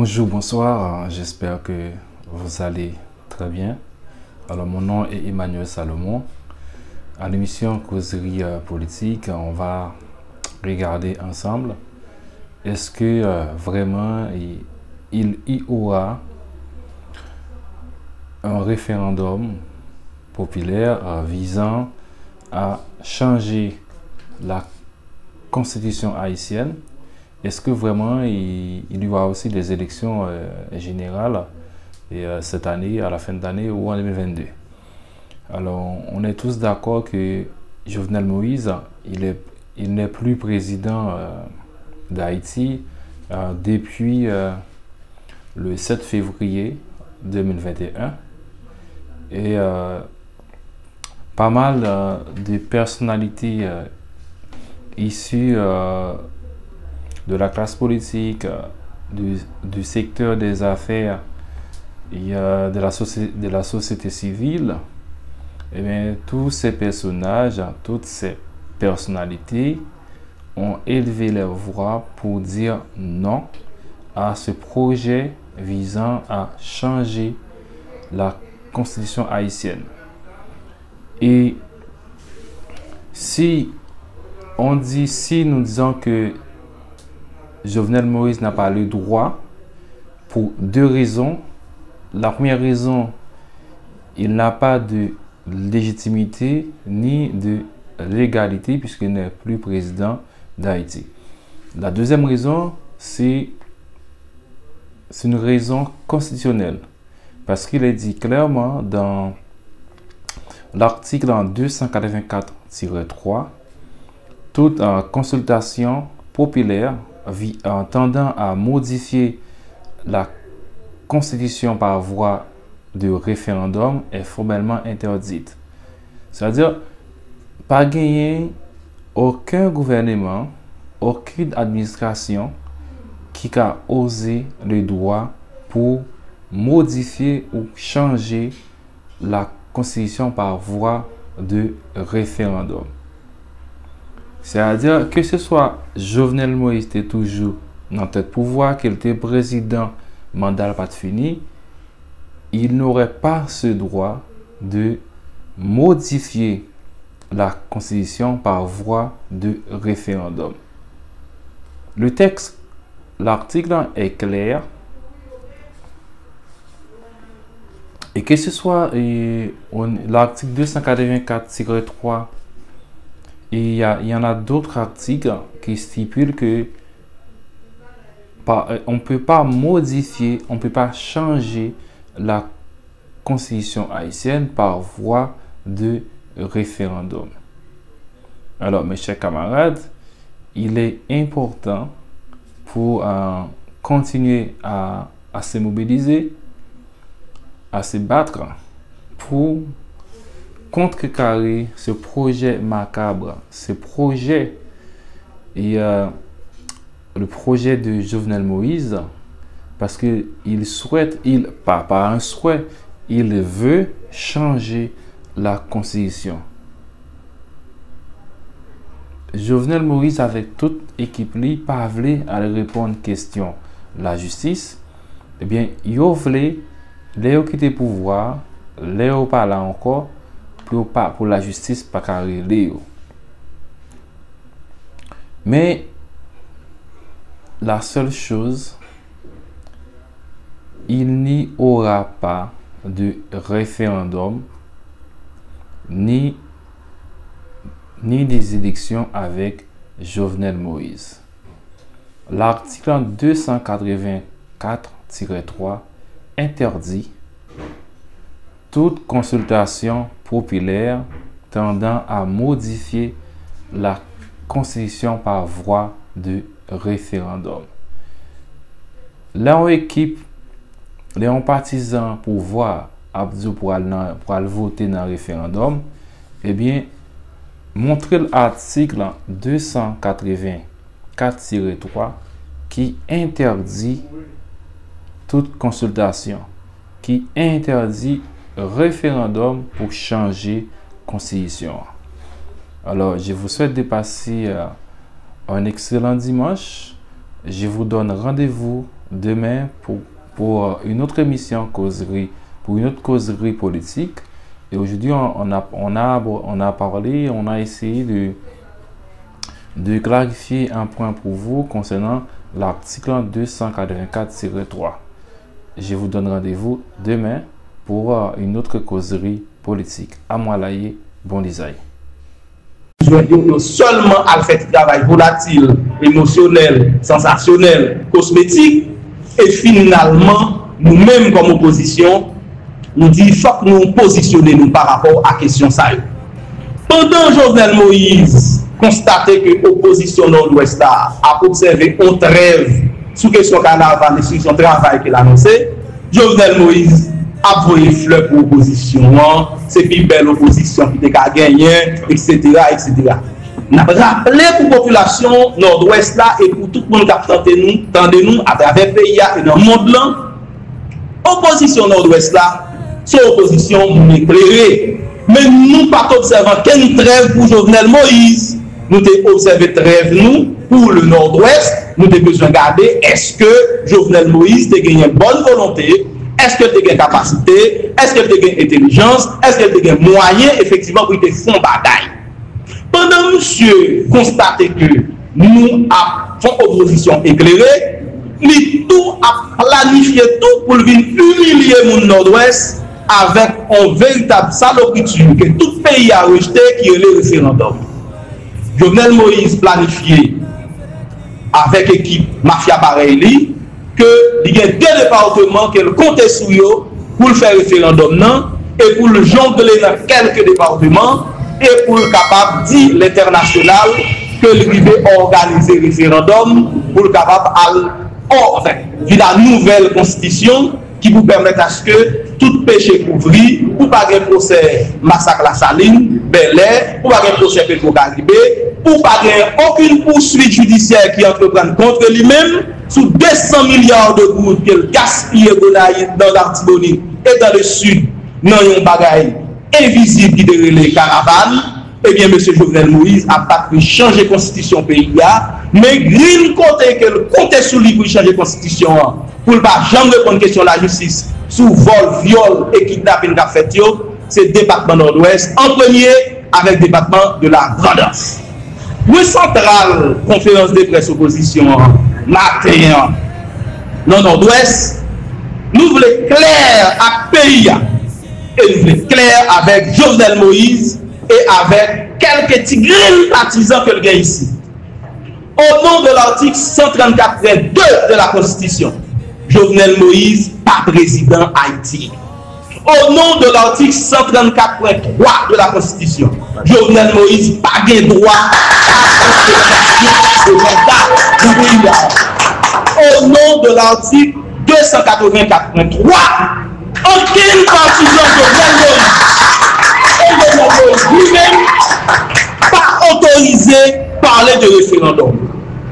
Bonjour, bonsoir, j'espère que vous allez très bien. Alors, mon nom est Emmanuel Salomon. À l'émission Causerie politique, on va regarder ensemble est-ce que vraiment il y aura un référendum populaire visant à changer la constitution haïtienne. Est-ce que vraiment il y aura aussi des élections générales cette année, à la fin de l'année ou en 2022? Alors, on est tous d'accord que Jovenel Moïse, il n'est plus président d'Haïti depuis le 7 février 2021. Et pas mal de personnalités issues de la classe politique, du secteur des affaires et de la société civile, et bien, tous ces personnages, toutes ces personnalités ont élevé leur voix pour dire non à ce projet visant à changer la constitution haïtienne. Et si nous disons que Jovenel Moïse n'a pas le droit, pour deux raisons. La première raison, il n'a pas de légitimité ni de légalité puisqu'il n'est plus président d'Haïti. La deuxième raison, c'est une raison constitutionnelle parce qu'il est dit clairement dans l'article 284-3, toute consultation populaire tendant à modifier la constitution par voie de référendum est formellement interdite. C'est-à-dire, pas gagner aucun gouvernement, aucune administration qui a osé le droit pour modifier ou changer la constitution par voie de référendum. C'est-à-dire que ce soit Jovenel Moïse était toujours dans tête pouvoir, qu'il était président, mandat pas fini, il n'aurait pas ce droit de modifier la constitution par voie de référendum. Le texte, l'article est clair, et que ce soit l'article 284-3, il y en a d'autres articles qui stipulent que on ne peut pas modifier, on ne peut pas changer la constitution haïtienne par voie de référendum. Alors, mes chers camarades, il est important pour continuer à se mobiliser, à se battre pour contrecarrer ce projet macabre, ce projet le projet de Jovenel Moïse, parce qu'il souhaite, pas un souhait, il veut changer la constitution. Jovenel Moïse, avec toute équipe, pas voulu à répondre question la justice, eh bien, il voulait les quitter pouvoir, les pas là encore, pour la justice, pas carré Léo. Mais la seule chose, il n'y aura pas de référendum ni des élections avec Jovenel Moïse. L'article 284-3 interdit toute consultation populaire tendant à modifier la constitution par voie de référendum. Là, on équipe, les partisans pour voir pour aller voter dans le référendum, eh bien, montrer l'article 284-3 qui interdit toute consultation, qui interdit référendum pour changer constitution. Alors, je vous souhaite de passer un excellent dimanche. Je vous donne rendez-vous demain pour une autre émission causerie, pour une autre causerie politique. Et aujourd'hui, on a parlé, on a essayé de clarifier un point pour vous concernant l'article 284-3. Je vous donne rendez-vous demain pour une autre causerie politique. À moi, laïe, bon design. Seulement à faire du travail volatile, émotionnel, sensationnel, cosmétique, et finalement, nous-mêmes comme opposition, nous disons qu'il faut que nous positionnions par rapport à la question ça. Pendant Jovenel Moïse constaté que l'opposition nord-ouest a observé un trêve sous question carnaval et sur son travail qu'il a annoncé, Jovenel Moïse a voyé fleur pour l'opposition, c'est plus belle opposition qui a gagné, etc. etc. Nous avons rappelé pour la population nord-ouest là et pour tout le monde qui a tenté nous à travers le pays et dans le monde là, opposition nord-ouest là, c'est opposition éclairée. Mais nous ne pas observant qu'une trêve pour Jovenel Moïse. Nous avons observé trêve nous pour le nord-ouest. Nous avons besoin de regarder est-ce que Jovenel Moïse a gagné bonne volonté, est-ce que tu as une capacité, est-ce que tu as une intelligence, est-ce que tu as un moyen effectivement pour te faire bataille. Pendant monsieur constaté que nous avons opposition éclairée, il tout a planifié tout pour venir humilier mon nord-ouest avec un véritable salopiture que tout pays a rejeté qui est le référendum. Jovenel Moïse planifié avec l'équipe Mafia pareil que il y a deux départements qu'elle comptait sur eux pour faire référendum non et pour le jongler dans quelques départements et pour le capable de dire l'international que lui veut organiser référendum pour le capable enfin la nouvelle constitution qui vous permet à ce que tout péché couvri, pour pas un procès massacre la Saline, Bel-Air, pour pas un procès Petro-Caribé, pour pas aucune poursuite judiciaire qui entreprend contre lui-même, sous 200 milliards de gouttes qu'elle gaspille dans l'Artibonite et dans le sud, dans un bagaille invisible qui déroule les caravanes, eh bien, M. Jovenel Moïse a pas pu changer la constitution pays, mais green côté qu'elle comptait sur lui pour changer la constitution, pour ne pas jamais répondre à la question de la justice, sous vol, viol et kidnapping qu'a fait, c'est le département nord-ouest, en premier avec le département de la Grandance. Le central, conférence de presse opposition, matin, dans le nord-ouest, nous voulons clair à pays, et nous voulons clair avec Jovenel Moïse et avec quelques petits grilles partisans que le gagne ici. Au nom de l'article 134.2 de la Constitution, Jovenel Moïse, pas président Haïti. Au nom de l'article 134.3 de la Constitution, Jovenel Moïse, pas de droit à la de mandat. Au nom de l'article 284.3, aucun partisan Jovenel Moïse lui-même pas autorisé parler de référendum.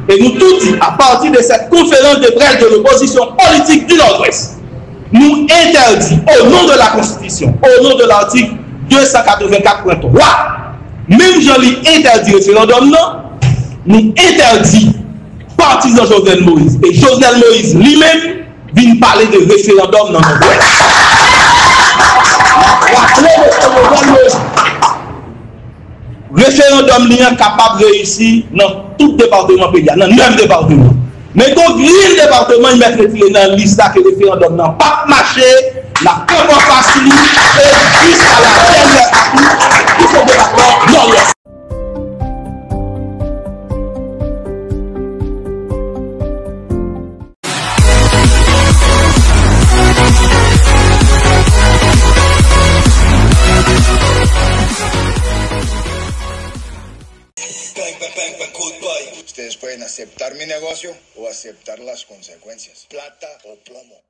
Et nous tout dit, à partir de cette conférence de presse de l'opposition politique du Nord-Ouest, nous interdit, au nom de la Constitution, au nom de l'article 284.3, même Jean-Louis interdit le référendum, non, nous interdit partisans Jovenel Moïse. Et Jovenel Moïse lui-même vient parler de référendum dans notre Ouest. Référendum n'est capable de réussir dans tout département pays, dans 9 départements. Mais quand le département, il met dans la liste que le référendum n'a pas marché, n'a pas facile, et jusqu'à la dernière partie, il faut département nord-ouest. Ustedes pueden aceptar mi negocio o aceptar las consecuencias. Plata o plomo.